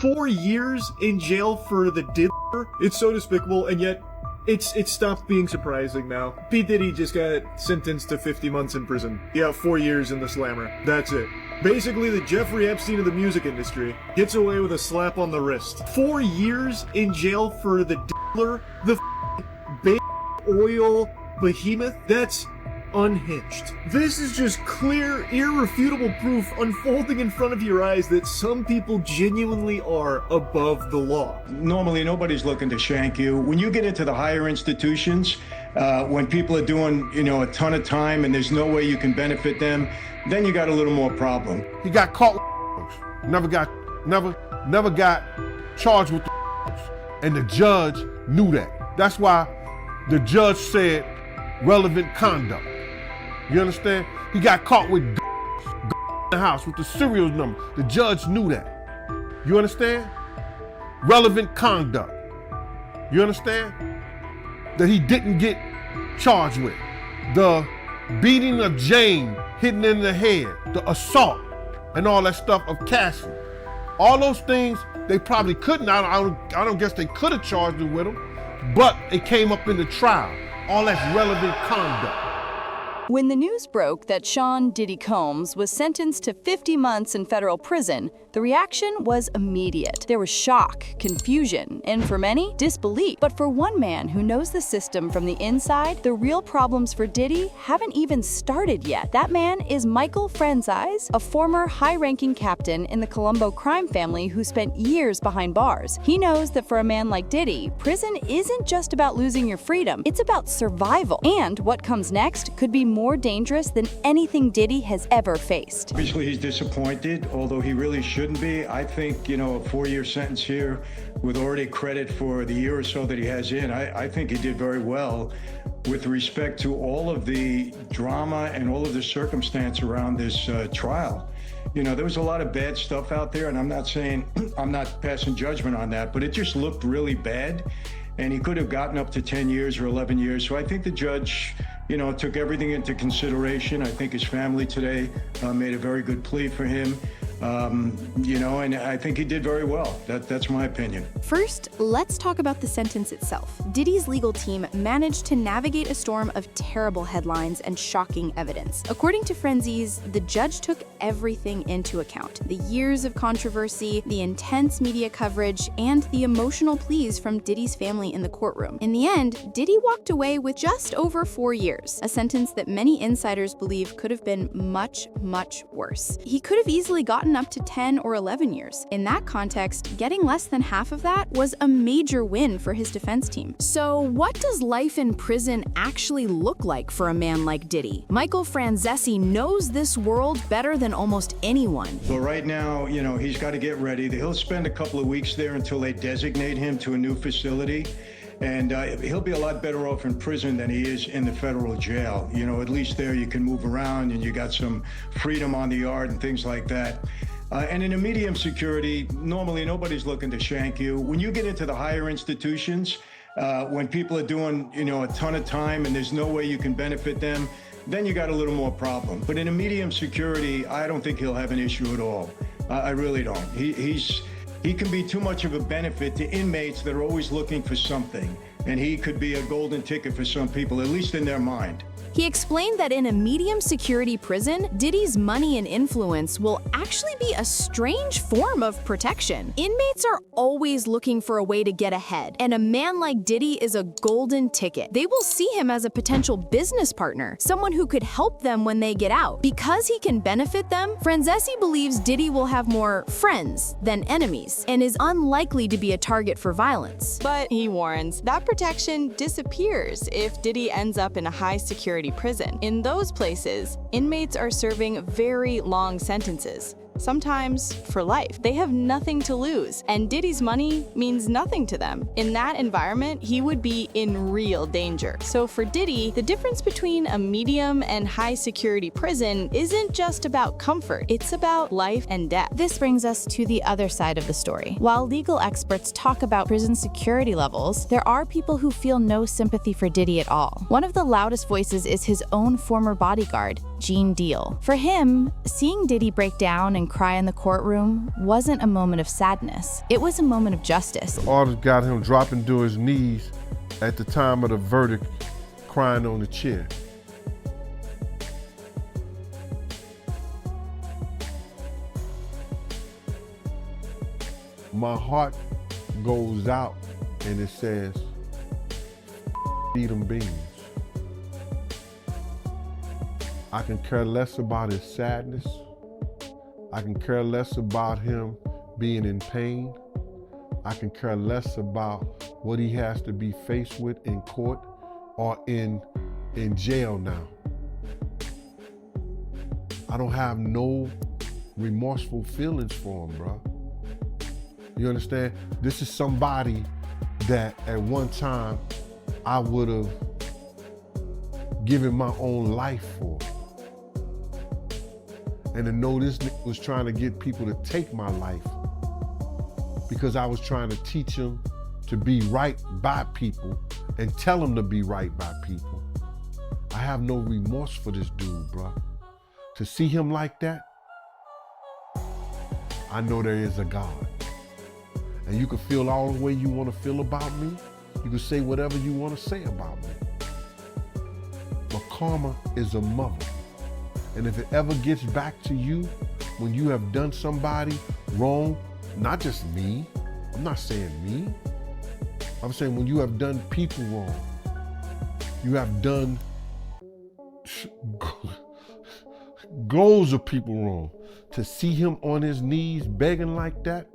4 years in jail for the Diddy. It's so despicable, and yet it's stopped being surprising now. P. Diddy just got sentenced to 50 months in prison. Yeah, 4 years in the slammer. That's it. Basically, the Jeffrey Epstein of the music industry gets away with a slap on the wrist. 4 years in jail for the dealer, the oil behemoth. That's unhinged. This is just clear, irrefutable proof unfolding in front of your eyes that some people genuinely are above the law. Normally, nobody's looking to shank you. When you get into the higher institutions, when people are doing, a ton of time and there's no way you can benefit them, then you got a little more problem. He got caught with never got charged with and the judge knew that. That's why the judge said relevant conduct. You understand? He got caught with in the house with the serial number. The judge knew that. You understand? Relevant conduct. You understand? That he didn't get charged with. The beating of Jane, hitting in the head, the assault, and all that stuff of Cassie. All those things, they probably couldn't. I don't guess they could have charged him with them, but it came up in the trial. All that's relevant conduct. When the news broke that Sean Diddy Combs was sentenced to 50 months in federal prison, the reaction was immediate. There was shock, confusion, and for many, disbelief. But for one man who knows the system from the inside, the real problems for Diddy haven't even started yet. That man is Michael Franzese, a former high-ranking captain in the Colombo crime family who spent years behind bars. He knows that for a man like Diddy, prison isn't just about losing your freedom, it's about survival. And what comes next could be more dangerous than anything Diddy has ever faced. Obviously, he's disappointed, although he really shouldn't be. I think, a 4-year sentence here with already credit for the year or so that he has in, I think he did very well with respect to all of the drama and all of the circumstance around this trial. There was a lot of bad stuff out there, and I'm not saying, I'm not passing judgment on that, but it just looked really bad. And he could have gotten up to 10 years or 11 years. So I think the judge, took everything into consideration. I think his family today made a very good plea for him. And I think he did very well. That's my opinion. First, let's talk about the sentence itself. Diddy's legal team managed to navigate a storm of terrible headlines and shocking evidence. According to Franzese, the judge took everything into account: the years of controversy, the intense media coverage, and the emotional pleas from Diddy's family in the courtroom. In the end, Diddy walked away with just over 4 years, a sentence that many insiders believe could have been much, much worse. He could have easily gotten up to 10 or 11 years. In that context, getting less than half of that was a major win for his defense team. So what does life in prison actually look like for a man like Diddy? Michael Franzese knows this world better than almost anyone. Well, right now, he's got to get ready. He'll spend a couple of weeks there until they designate him to a new facility. And he'll be a lot better off in prison than he is in the federal jail. At least there you can move around and you got some freedom on the yard and things like that. And in a medium security, normally nobody's looking to shank you. When you get into the higher institutions, when people are doing, a ton of time and there's no way you can benefit them, then you got a little more problem. But in a medium security, I don't think he'll have an issue at all. I really don't. He can be too much of a benefit to inmates that are always looking for something. And he could be a golden ticket for some people, at least in their mind. He explained that in a medium security prison, Diddy's money and influence will actually be a strange form of protection. Inmates are always looking for a way to get ahead, and a man like Diddy is a golden ticket. They will see him as a potential business partner, someone who could help them when they get out. Because he can benefit them, Franzese believes Diddy will have more friends than enemies, and is unlikely to be a target for violence. But he warns, that protection disappears if Diddy ends up in a high security prison. In those places, inmates are serving very long sentences, sometimes for life. They have nothing to lose, and Diddy's money means nothing to them. In that environment, he would be in real danger. So for Diddy, the difference between a medium and high security prison isn't just about comfort, it's about life and death. This brings us to the other side of the story. While legal experts talk about prison security levels, there are people who feel no sympathy for Diddy at all. One of the loudest voices is his own former bodyguard, Gene Deal. For him, seeing Diddy break down and cry in the courtroom wasn't a moment of sadness. It was a moment of justice. The artist got him dropping to his knees at the time of the verdict, crying on the chair. My heart goes out and it says, eat them beans. I can care less about his sadness. I can care less about him being in pain. I can care less about what he has to be faced with in court or in jail now. I don't have no remorseful feelings for him, bro. You understand? This is somebody that at one time I would have given my own life for. And to know this nigga was trying to get people to take my life because I was trying to teach them to be right by people and tell them to be right by people. I have no remorse for this dude, bro. To see him like that, I know there is a God. And you can feel all the way you want to feel about me. You can say whatever you want to say about me. But karma is a mother. And if it ever gets back to you when you have done somebody wrong, not just me, I'm not saying me, I'm saying when you have done people wrong, you have done goals of people wrong, to see him on his knees begging like that.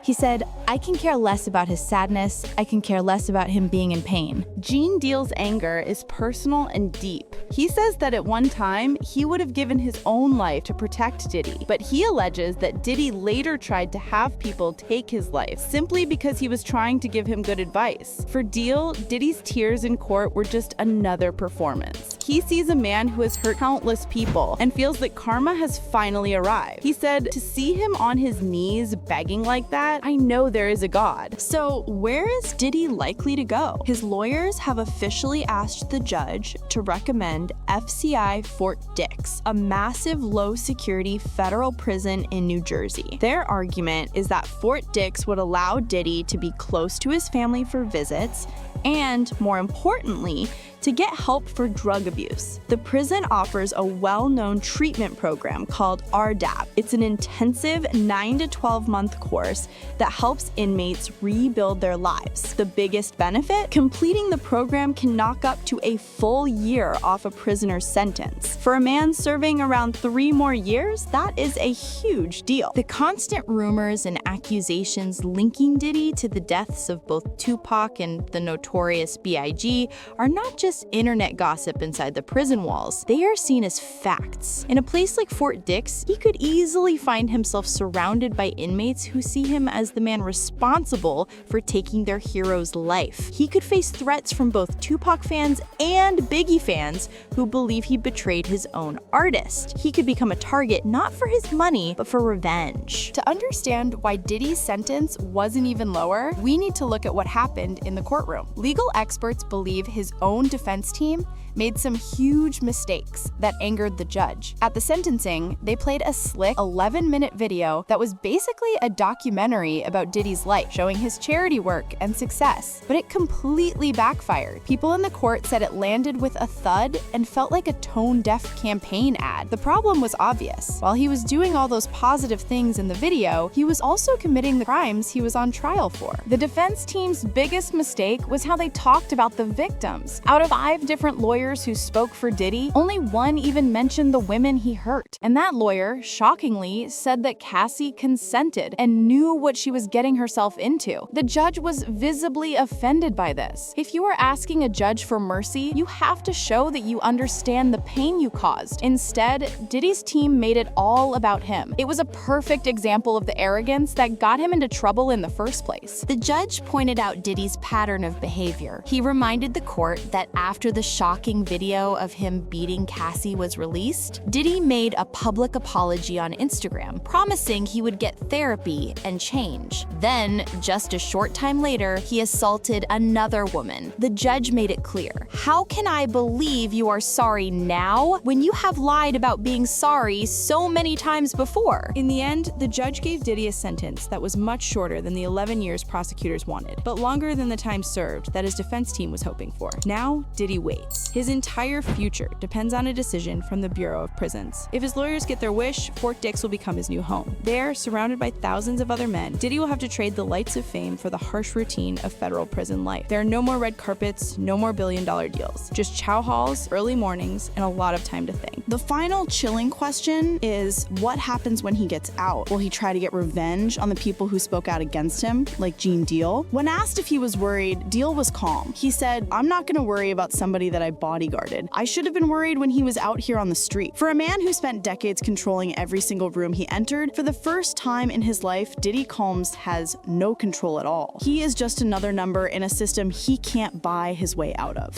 He said, I can care less about his sadness. I can care less about him being in pain. Gene Deal's anger is personal and deep. He says that at one time, he would have given his own life to protect Diddy, but he alleges that Diddy later tried to have people take his life simply because he was trying to give him good advice. For Deal, Diddy's tears in court were just another performance. He sees a man who has hurt countless people and feels that karma has finally arrived. He said, to see him on his knees begging like that, I know there is a God. So where is Diddy likely to go? His lawyers have officially asked the judge to recommend FCI Fort Dix, a massive low-security federal prison in New Jersey. Their argument is that Fort Dix would allow Diddy to be close to his family for visits and, more importantly, to get help for drug abuse. The prison offers a well-known treatment program called RDAP. It's an intensive 9 to 12-month course that helps inmates rebuild their lives. The biggest benefit? Completing the program can knock up to a full year off a prisoner's sentence. For a man serving around 3 more years, that is a huge deal. The constant rumors and accusations linking Diddy to the deaths of both Tupac and the notorious B.I.G. are not just internet gossip inside the prison walls. They are seen as facts. In a place like Fort Dix, he could easily find himself surrounded by inmates who see him as the man responsible for taking their hero's life. He could face threats from both Tupac fans and Biggie fans who believe he betrayed his own artist. He could become a target not for his money, but for revenge. To understand why Diddy's sentence wasn't even lower, we need to look at what happened in the courtroom. Legal experts believe his own defense team made some huge mistakes that angered the judge. At the sentencing, they played a slick 11-minute video that was basically a documentary about Diddy's life, showing his charity work and success. But it completely backfired. People in the court said it landed with a thud and felt like a tone-deaf campaign ad. The problem was obvious. While he was doing all those positive things in the video, he was also committing the crimes he was on trial for. The defense team's biggest mistake was how they talked about the victims. Out of 5 different lawyers who spoke for Diddy, only one even mentioned the women he hurt. And that lawyer, shockingly, said that Cassie consented and knew what she was getting herself into. The judge was visibly offended by this. If you are asking a judge for mercy, you have to show that you understand the pain you caused. Instead, Diddy's team made it all about him. It was a perfect example of the arrogance that got him into trouble in the first place. The judge pointed out Diddy's pattern of behavior. He reminded the court that after the shocking shocking video of him beating Cassie was released, Diddy made a public apology on Instagram, promising he would get therapy and change. Then, just a short time later, he assaulted another woman. The judge made it clear. How can I believe you are sorry now when you have lied about being sorry so many times before? In the end, the judge gave Diddy a sentence that was much shorter than the 11 years prosecutors wanted, but longer than the time served that his defense team was hoping for. Now, Diddy waits. His entire future depends on a decision from the Bureau of Prisons. If his lawyers get their wish, Fort Dix will become his new home. There, surrounded by thousands of other men, Diddy will have to trade the lights of fame for the harsh routine of federal prison life. There are no more red carpets, no more billion-dollar deals, just chow halls, early mornings, and a lot of time to think. The final chilling question is, what happens when he gets out? Will he try to get revenge on the people who spoke out against him, like Gene Deal? When asked if he was worried, Deal was calm. He said, "I'm not gonna worry about somebody that I bodyguarded. I should have been worried when he was out here on the street." For a man who spent decades controlling every single room he entered, for the first time in his life, Diddy Combs has no control at all. He is just another number in a system he can't buy his way out of.